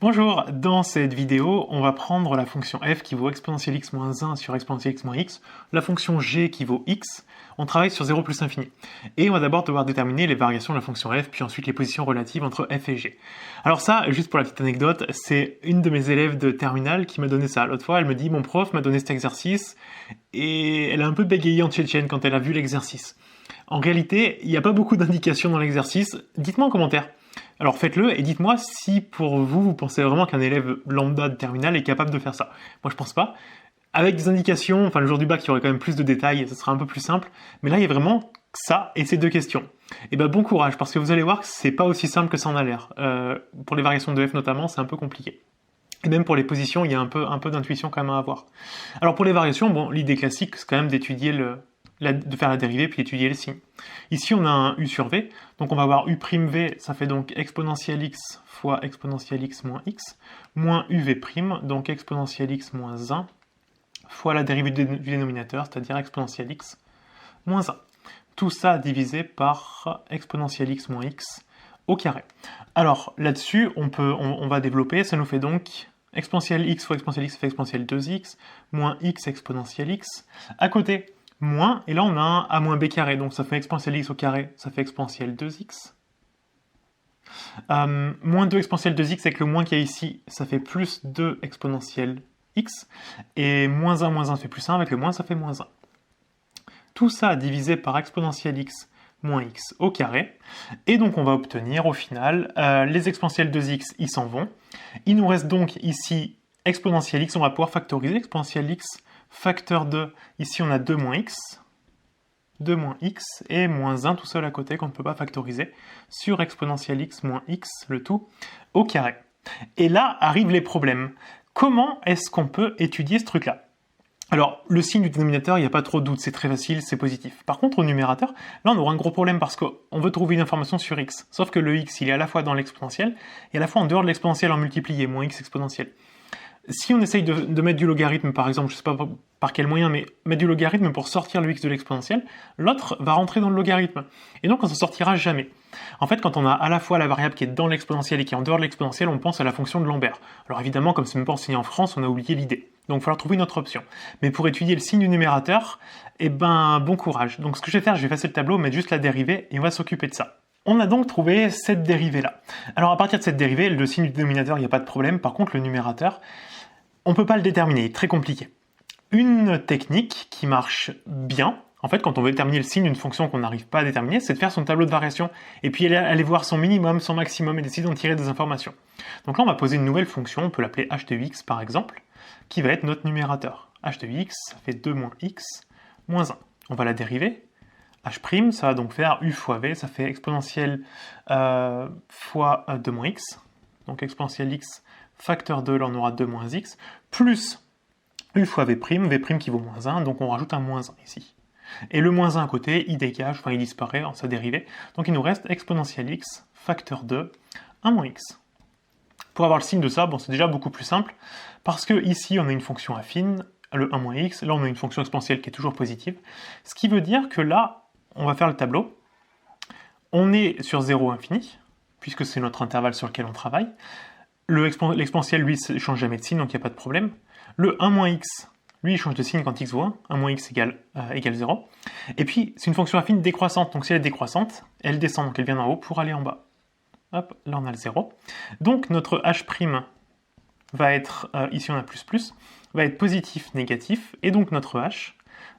Bonjour, dans cette vidéo, on va prendre la fonction f qui vaut exponentielle x moins 1 sur exponentielle x moins x, la fonction g qui vaut x, on travaille sur 0 plus infini. Et on va d'abord devoir déterminer les variations de la fonction f, puis ensuite les positions relatives entre f et g. Alors ça, juste pour la petite anecdote, c'est une de mes élèves de terminale qui m'a donné ça. L'autre fois, elle me dit, mon prof m'a donné cet exercice, et elle a un peu bégayé en tchétchène quand elle a vu l'exercice. En réalité, il n'y a pas beaucoup d'indications dans l'exercice, dites-moi en commentaire. Alors faites-le et dites-moi si pour vous, vous pensez vraiment qu'un élève lambda de terminale est capable de faire ça. Moi je pense pas. Avec des indications, enfin le jour du bac il y aurait quand même plus de détails, ça sera un peu plus simple. Mais là il y a vraiment ça et ces deux questions. Et ben bon courage parce que vous allez voir que c'est pas aussi simple que ça en a l'air. Pour les variations de f notamment, c'est un peu compliqué. Et même pour les positions, il y a un peu d'intuition quand même à avoir. Alors pour les variations, bon, l'idée classique c'est quand même d'étudier de faire la dérivée puis d'étudier le signe. Ici on a un u sur v, donc on va avoir u'v, ça fait donc exponentielle x fois exponentielle x moins x, moins uv', donc exponentielle x moins 1, fois la dérivée du dénominateur, c'est-à-dire exponentielle x moins 1. Tout ça divisé par exponentielle x moins x au carré. Alors là-dessus, on va développer, ça nous fait donc exponentielle x fois exponentielle x fait exponentielle 2x, moins x exponentielle x. À côté, moins, et là on a un a moins b carré, donc ça fait exponentielle x au carré, ça fait exponentielle 2x. Moins 2 exponentielle 2x avec le moins qu'il y a ici, ça fait plus 2 exponentielle x, et moins 1 fait plus 1, avec le moins ça fait moins 1. Tout ça divisé par exponentielle x moins x au carré, et donc on va obtenir au final, les exponentielles 2x, ils s'en vont. Il nous reste donc ici exponentielle x, on va pouvoir factoriser exponentielle x facteur 2, ici on a 2 moins x, et moins 1 tout seul à côté qu'on ne peut pas factoriser, sur exponentielle x moins x, le tout, au carré. Et là arrivent les problèmes. Comment est-ce qu'on peut étudier ce truc-là? Alors, le signe du dénominateur, il n'y a pas trop de doute, c'est très facile, c'est positif. Par contre, au numérateur, là on aura un gros problème parce qu'on veut trouver une information sur x. Sauf que le x, il est à la fois dans l'exponentiel, et à la fois en dehors de l'exponentiel en multiplié, moins x exponentiel. Si on essaye de mettre du logarithme, par exemple, je ne sais pas par quel moyen, mais mettre du logarithme pour sortir le x de l'exponentiel, l'autre va rentrer dans le logarithme. Et donc on s'en sortira jamais. En fait, quand on a à la fois la variable qui est dans l'exponentiel et qui est en dehors de l'exponentiel, on pense à la fonction de Lambert. Alors évidemment, comme c'est même pas enseigné en France, on a oublié l'idée. Donc il va falloir trouver une autre option. Mais pour étudier le signe du numérateur, eh ben bon courage. Donc ce que je vais faire, je vais effacer le tableau, mettre juste la dérivée, et on va s'occuper de ça. On a donc trouvé cette dérivée-là. Alors à partir de cette dérivée, le signe du dénominateur, il n'y a pas de problème. Par contre, le numérateur, on ne peut pas le déterminer, il est très compliqué. Une technique qui marche bien, en fait, quand on veut déterminer le signe d'une fonction qu'on n'arrive pas à déterminer, c'est de faire son tableau de variation, et puis aller voir son minimum, son maximum, et d'essayer d'en tirer des informations. Donc là, on va poser une nouvelle fonction, on peut l'appeler h de x par exemple, qui va être notre numérateur. h de x, ça fait 2 moins x, moins 1. On va la dériver. H', ça va donc faire u fois v, ça fait exponentielle fois 2 moins x, donc exponentielle x facteur 2, là on aura 2 moins x, plus u fois v', v' qui vaut moins 1, donc on rajoute un moins 1 ici. Et le moins 1 à côté, il dégage, enfin il disparaît en sa dérivée, donc il nous reste exponentielle x facteur 2, 1 moins x. Pour avoir le signe de ça, bon c'est déjà beaucoup plus simple, parce que ici on a une fonction affine, le 1 moins x, là on a une fonction exponentielle qui est toujours positive, ce qui veut dire que là, on va faire le tableau, on est sur 0 infini, puisque c'est notre intervalle sur lequel on travaille. L'exponentiel, lui, ne change jamais de signe, donc il n'y a pas de problème. Le 1 moins x, lui, il change de signe quand x vaut 1. 1 moins x égale 0. Et puis, c'est une fonction affine décroissante. Donc si elle est décroissante, elle descend, donc elle vient d'en haut pour aller en bas. Hop, là on a le 0. Donc notre h' va être, ici on a plus, va être positif, négatif. Et donc notre h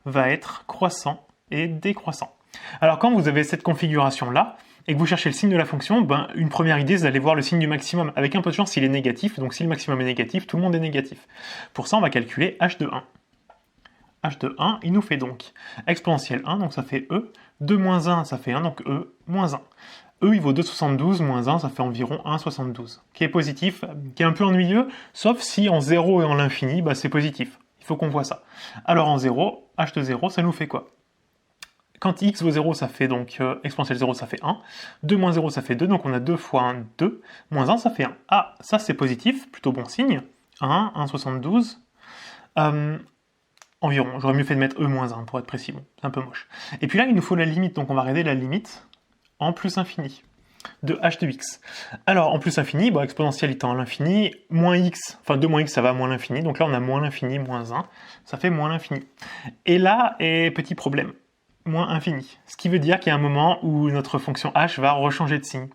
va être croissant et décroissant. Alors quand vous avez cette configuration-là, et que vous cherchez le signe de la fonction, ben, une première idée, c'est d'aller voir le signe du maximum. Avec un peu de chance, il est négatif, donc si le maximum est négatif, tout le monde est négatif. Pour ça, on va calculer h de 1. h de 1, il nous fait donc exponentielle 1, donc ça fait e, 2 moins 1, ça fait 1, donc e moins 1. E, il vaut 2,72, moins 1, ça fait environ 1,72, qui est positif, qui est un peu ennuyeux, sauf si en 0 et en l'infini, bah, c'est positif. Il faut qu'on voit ça. Alors en 0, h de 0, ça nous fait quoi? Quand x vaut 0, ça fait donc exponentielle 0, ça fait 1. 2 moins 0, ça fait 2, donc on a 2 fois 1, 2. Moins 1, ça fait 1. Ah, ça c'est positif, plutôt bon signe. 1, 1,72. Environ, j'aurais mieux fait de mettre e moins 1 pour être précis, bon, c'est un peu moche. Et puis là, il nous faut la limite, donc on va regarder la limite en plus infini. de h de x. Alors, en plus infini, bon, exponentielle étant à l'infini, moins x, enfin 2 moins x, ça va à moins l'infini, donc là on a moins l'infini, moins 1, ça fait moins l'infini. Et là est petit problème, moins infini. Ce qui veut dire qu'il y a un moment où notre fonction h va rechanger de signe.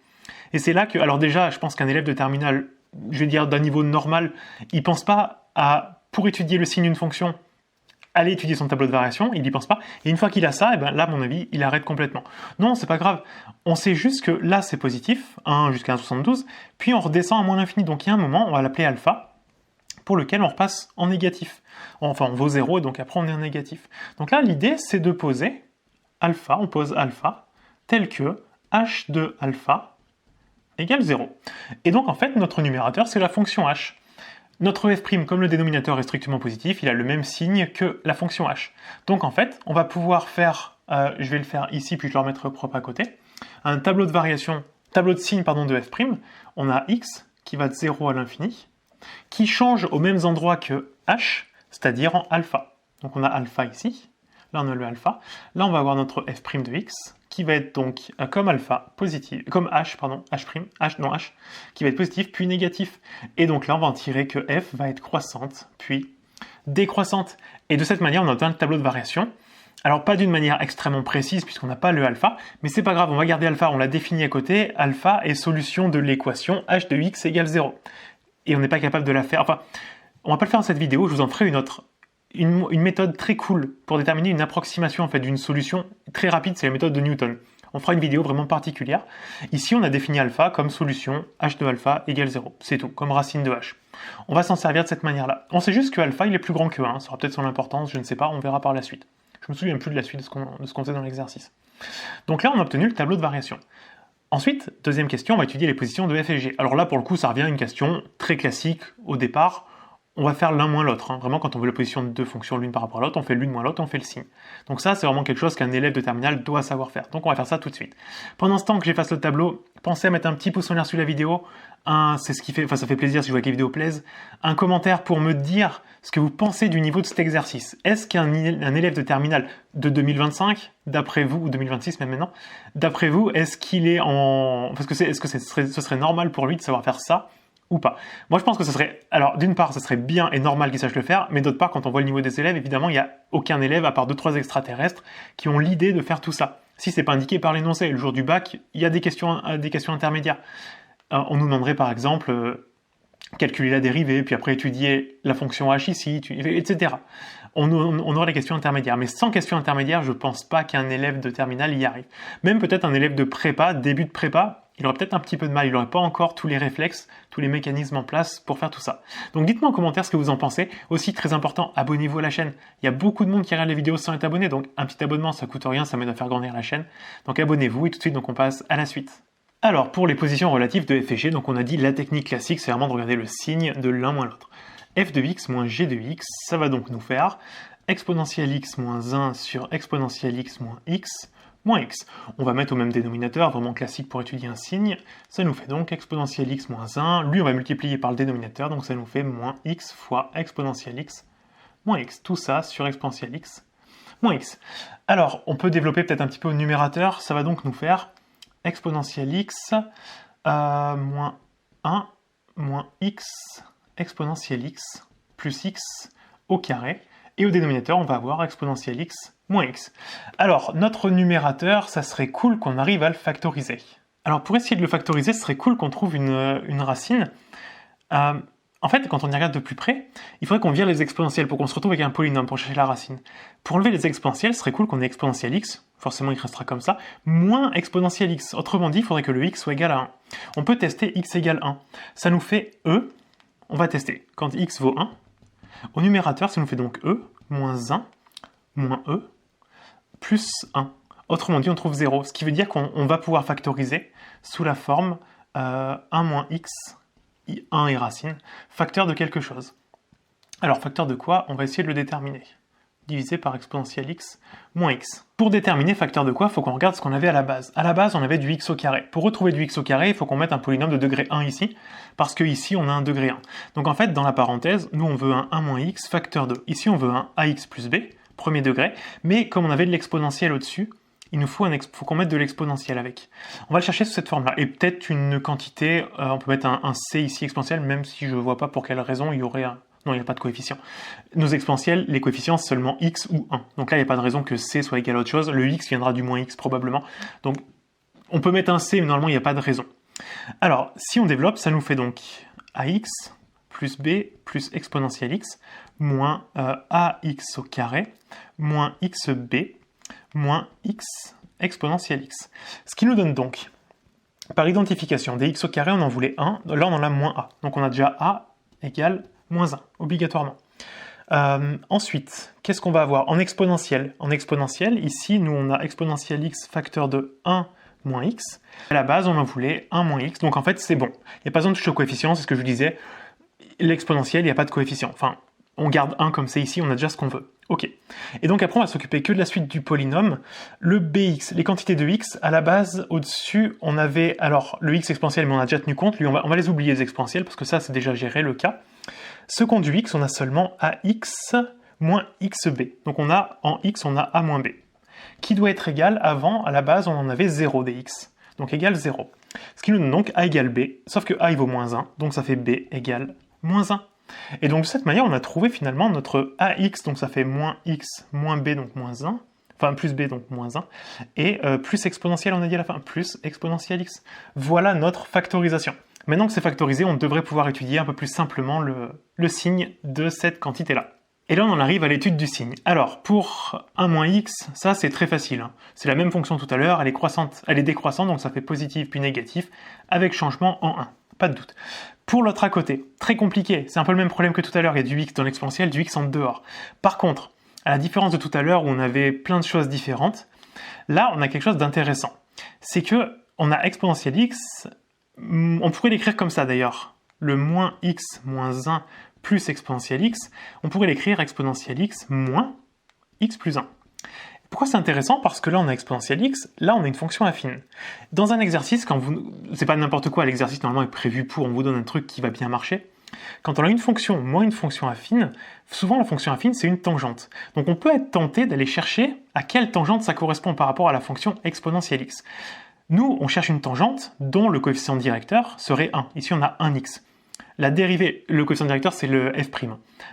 Et c'est là que, alors déjà, je pense qu'un élève de terminale, je vais dire d'un niveau normal, il pense pas à, pour étudier le signe d'une fonction, aller étudier son tableau de variation, il n'y pense pas, et une fois qu'il a ça, et ben là, à mon avis, il arrête complètement. Non, c'est pas grave, on sait juste que là, c'est positif, 1 jusqu'à 1,72, puis on redescend à moins l'infini, donc il y a un moment, on va l'appeler alpha, pour lequel on repasse en négatif. Enfin, on vaut 0, et donc après, on est en négatif. Donc là, l'idée, c'est de poser alpha, on pose alpha, tel que h de alpha égale 0. Et donc, en fait, notre numérateur, c'est la fonction h. Notre f', comme le dénominateur est strictement positif, il a le même signe que la fonction h. Donc en fait, on va pouvoir faire, je vais le faire ici, puis je le remettrai propre à côté, un tableau de variation, tableau de signe pardon, de f'. On a x qui va de 0 à l'infini, qui change aux mêmes endroits que h, c'est-à-dire en alpha. Donc on a alpha ici, là on a le alpha, là on va avoir notre f' de x, qui va être donc comme alpha positif, comme h, pardon, h, qui va être positif puis négatif. Et donc là, on va en tirer que f va être croissante puis décroissante. Et de cette manière, on obtient le tableau de variation. Alors pas d'une manière extrêmement précise puisqu'on n'a pas le alpha, mais c'est pas grave, on va garder alpha, on l'a défini à côté. Alpha est solution de l'équation h de x égale 0. Et on n'est pas capable de la faire. Enfin, on va pas le faire dans cette vidéo, je vous en ferai une autre. Une méthode très cool pour déterminer une approximation en fait, d'une solution très rapide, c'est la méthode de Newton. On fera une vidéo vraiment particulière. Ici, on a défini alpha comme solution h de alpha égale 0. C'est tout, comme racine de h. On va s'en servir de cette manière-là. On sait juste que alpha, il est plus grand que 1. Ça aura peut-être son importance, je ne sais pas, on verra par la suite. Je me souviens plus de la suite de ce qu'on faisait dans l'exercice. Donc là, on a obtenu le tableau de variation. Ensuite, deuxième question, on va étudier les positions de f et g. Alors là, pour le coup, ça revient à une question très classique au départ. On va faire l'un moins l'autre. Hein. Vraiment, quand on veut la position de deux fonctions l'une par rapport à l'autre, on fait l'une moins l'autre, on fait le signe. Donc ça, c'est vraiment quelque chose qu'un élève de terminale doit savoir faire. Donc on va faire ça tout de suite. Pendant ce temps que j'efface le tableau, pensez à mettre un petit pouce en l'air sous la vidéo. C'est ce qui fait, enfin ça fait plaisir si je vois que les vidéos plaisent. Un commentaire pour me dire ce que vous pensez du niveau de cet exercice. Est-ce qu'un élève de terminale de 2025, d'après vous, ou 2026 même maintenant, d'après vous, est-ce qu'il est en... Parce que est-ce que ce serait normal pour lui de savoir faire ça ou pas. Moi, je pense que ce serait... Alors, d'une part, ce serait bien et normal qu'ils sachent le faire, mais d'autre part, quand on voit le niveau des élèves, évidemment, il n'y a aucun élève, à part 2-3 extraterrestres, qui ont l'idée de faire tout ça. Si c'est pas indiqué par l'énoncé, le jour du bac, il y a des questions intermédiaires. On nous demanderait, par exemple, calculer la dérivée, puis après étudier la fonction h ici, etc. On aura les questions intermédiaires. Mais sans questions intermédiaires, je pense pas qu'un élève de terminale y arrive. Même peut-être un élève de prépa, début de prépa, il aurait peut-être un petit peu de mal, il n'aurait pas encore tous les réflexes, tous les mécanismes en place pour faire tout ça. Donc dites-moi en commentaire ce que vous en pensez. Aussi, très important, abonnez-vous à la chaîne. Il y a beaucoup de monde qui regarde les vidéos sans être abonné, donc un petit abonnement, ça coûte rien, ça m'aide à faire grandir la chaîne. Donc abonnez-vous et tout de suite, donc on passe à la suite. Alors, pour les positions relatives de f et g, donc on a dit la technique classique, c'est vraiment de regarder le signe de l'un moins l'autre. F de x moins g de x, ça va donc nous faire exponentielle x moins 1 sur exponentielle x moins x, moins x. On va mettre au même dénominateur, vraiment classique pour étudier un signe. Ça nous fait donc exponentielle x moins 1. Lui, on va multiplier par le dénominateur, donc ça nous fait moins x fois exponentielle x moins x. Tout ça sur exponentielle x moins x. Alors, on peut développer peut-être un petit peu au numérateur. Ça va donc nous faire exponentielle x moins 1 moins x exponentielle x plus x au carré. Et au dénominateur, on va avoir exponentielle x moins x. Alors, notre numérateur, ça serait cool qu'on arrive à le factoriser. Alors, pour essayer de le factoriser, ce serait cool qu'on trouve une racine. En fait, quand on y regarde de plus près, il faudrait qu'on vire les exponentielles pour qu'on se retrouve avec un polynôme pour chercher la racine. Pour enlever les exponentielles, ce serait cool qu'on ait exponentielle x, forcément il restera comme ça, moins exponentielle x. Autrement dit, il faudrait que le x soit égal à 1. On peut tester x égale 1. Ça nous fait e, on va tester, quand x vaut 1. Au numérateur, ça nous fait donc e, moins 1, moins e, plus 1. Autrement dit, on trouve 0, ce qui veut dire qu'on va pouvoir factoriser sous la forme 1 moins x, 1 est racine, facteur de quelque chose. Alors, facteur de quoi? On va essayer de le déterminer. Divisé par exponentielle x moins x. Pour déterminer facteur de quoi, il faut qu'on regarde ce qu'on avait à la base. À la base, on avait du x au carré. Pour retrouver du x au carré, il faut qu'on mette un polynôme de degré 1 ici, parce que ici, on a un degré 1. Donc en fait, dans la parenthèse, nous, on veut un 1 moins x facteur de. Ici, on veut un ax plus b, premier degré, mais comme on avait de l'exponentielle au-dessus, il nous faut, faut qu'on mette de l'exponentiel avec. On va le chercher sous cette forme-là. Et peut-être une quantité, on peut mettre un c ici exponentiel, même si je ne vois pas pour quelle raison il y aurait un... Non, il n'y a pas de coefficient. Nos exponentiels, les coefficients, c'est seulement x ou 1. Donc là, il n'y a pas de raison que c soit égal à autre chose. Le x viendra du moins x probablement. Donc, on peut mettre un c, mais normalement, il n'y a pas de raison. Alors, si on développe, ça nous fait donc ax plus b plus exponentielle x moins ax au carré moins xb moins x exponentielle x. Ce qui nous donne donc, par identification, des x au carré, on en voulait 1, là on en a moins a. Donc on a déjà a égale moins 1, obligatoirement. Ensuite, qu'est-ce qu'on va avoir en exponentiel? En exponentiel, ici, nous on a exponentielle x facteur de 1 moins x. À la base, on en voulait 1 moins x, donc en fait c'est bon. Il n'y a pas besoin de toucher au coefficient, c'est ce que je vous disais. L'exponentiel, il n'y a pas de coefficient. Enfin, on garde 1 comme c'est ici, on a déjà ce qu'on veut. Ok. Et donc après, on va s'occuper que de la suite du polynôme. Le bx, les quantités de x, à la base, au-dessus, on avait, alors, le x exponentiel, mais on a déjà tenu compte, lui, on va les oublier, les exponentiels, parce que ça, c'est déjà géré, le cas. Second du x, on a seulement ax moins xb. Donc on a, en x, on a a moins b. Qui doit être égal, avant, à la base, on en avait 0 dx. Donc égal 0. Ce qui nous donne donc a égale b, sauf que a, il vaut moins 1, donc ça fait b égale moins 1. Et donc de cette manière, on a trouvé finalement notre ax, donc ça fait moins x, moins b, donc moins 1, enfin plus b, donc moins 1, et plus exponentielle, on a dit à la fin, plus exponentielle x. Voilà notre factorisation. Maintenant que c'est factorisé, on devrait pouvoir étudier un peu plus simplement le signe de cette quantité-là. Et là, on en arrive à l'étude du signe. Alors, pour 1 moins x, ça c'est très facile. Hein. C'est la même fonction tout à l'heure, elle est croissante, elle est décroissante, donc ça fait positif puis négatif, avec changement en 1. Pas de doute. Pour l'autre à côté, très compliqué, c'est un peu le même problème que tout à l'heure, il y a du x dans l'exponentiel, du x en dehors. Par contre, à la différence de tout à l'heure où on avait plein de choses différentes, là on a quelque chose d'intéressant. C'est que on a exponentielle x, on pourrait l'écrire comme ça d'ailleurs, le moins x moins 1 plus exponentielle x, on pourrait l'écrire exponentielle x moins x plus 1. Pourquoi c'est intéressant? Parce que là, on a exponentielle x, là, on a une fonction affine. Dans un exercice, quand vous... c'est pas n'importe quoi, l'exercice normalement est prévu pour, on vous donne un truc qui va bien marcher. Quand on a une fonction moins une fonction affine, souvent la fonction affine, c'est une tangente. Donc on peut être tenté d'aller chercher à quelle tangente ça correspond par rapport à la fonction exponentielle x. Nous, on cherche une tangente dont le coefficient directeur serait 1. Ici, on a 1x. La dérivée, le coefficient directeur, c'est le f'.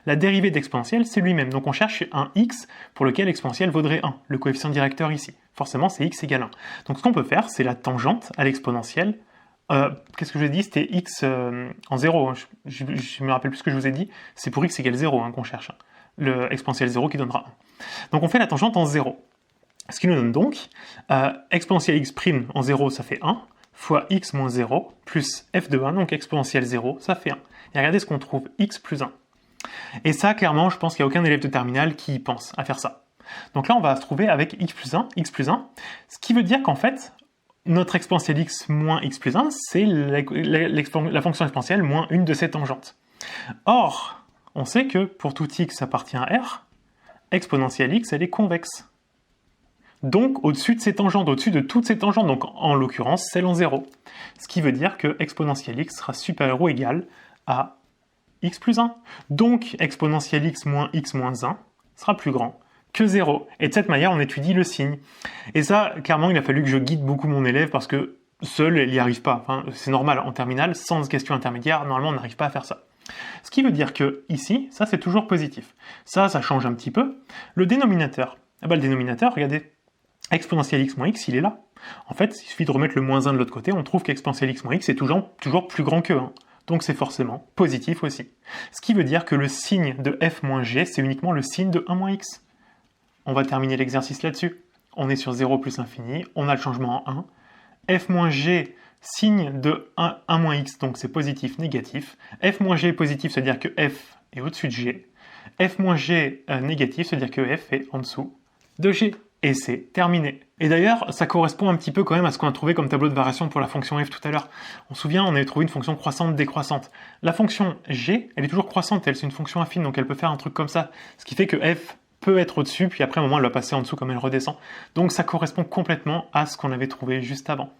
La dérivée d'exponentielle, c'est lui-même. Donc on cherche un x pour lequel exponentielle vaudrait 1, le coefficient directeur ici. Forcément, c'est x égale 1. Donc ce qu'on peut faire, c'est la tangente à l'exponentielle. Qu'est-ce que je vous ai dit? C'était x en 0. Hein. Je me rappelle plus ce que je vous ai dit. C'est pour x égale 0 hein, qu'on cherche. Hein. Le exponentielle 0 qui donnera 1. Donc on fait la tangente en 0. Ce qui nous donne donc exponentielle x' en 0, ça fait 1. Fois x moins 0, plus f de 1, donc exponentielle 0, ça fait 1. Et regardez ce qu'on trouve, x plus 1. Et ça, clairement, je pense qu'il n'y a aucun élève de terminale qui pense à faire ça. Donc là, on va se trouver avec x plus 1, ce qui veut dire qu'en fait, notre exponentielle x moins x plus 1, c'est la fonction exponentielle moins une de ces tangentes. Or, on sait que pour tout x appartient à R, exponentielle x, elle est convexe. Donc au-dessus de ces tangentes, au-dessus de toutes ces tangentes, donc en l'occurrence celle en 0. Ce qui veut dire que exponentielle x sera supérieur ou égal à x plus 1. Donc exponentielle x moins 1 sera plus grand que 0. Et de cette manière, on étudie le signe. Et ça, clairement, il a fallu que je guide beaucoup mon élève parce que seul, il n'y arrive pas. Enfin, c'est normal, en terminale, sans question intermédiaire, normalement, on n'arrive pas à faire ça. Ce qui veut dire que ici, ça c'est toujours positif. Ça change un petit peu. Le dénominateur, le dénominateur, regardez, exponentielle x moins x, il est là. En fait, il suffit de remettre le moins 1 de l'autre côté, on trouve qu'exponentielle x moins x est toujours plus grand que 1. Donc c'est forcément positif aussi. Ce qui veut dire que le signe de f moins g, c'est uniquement le signe de 1 moins x. On va terminer l'exercice là-dessus. On est sur 0 plus infini, on a le changement en 1. f moins g, signe de 1 moins x, donc c'est positif, négatif. f moins g est positif, c'est-à-dire que f est au-dessus de g. f moins g négatif, c'est-à-dire que f est en dessous de g. Et c'est terminé. Et d'ailleurs, ça correspond un petit peu quand même à ce qu'on a trouvé comme tableau de variation pour la fonction f tout à l'heure. On se souvient, on avait trouvé une fonction croissante décroissante. La fonction g, elle est toujours croissante, elle c'est une fonction affine, donc elle peut faire un truc comme ça. Ce qui fait que f peut être au-dessus, puis après, à un moment, elle va passer en dessous comme elle redescend. Donc, ça correspond complètement à ce qu'on avait trouvé juste avant.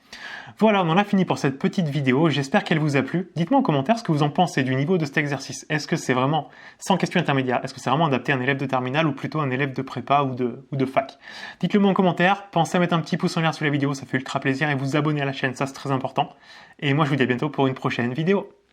Voilà, on en a fini pour cette petite vidéo. J'espère qu'elle vous a plu. Dites-moi en commentaire ce que vous en pensez du niveau de cet exercice. Est-ce que c'est vraiment sans question intermédiaire? Est-ce que c'est vraiment adapté à un élève de terminale ou plutôt un élève de prépa ou de fac? Dites-le moi en commentaire. Pensez à mettre un petit pouce en l'air sous la vidéo, ça fait ultra plaisir, et vous abonner à la chaîne, ça c'est très important. Et moi, je vous dis à bientôt pour une prochaine vidéo.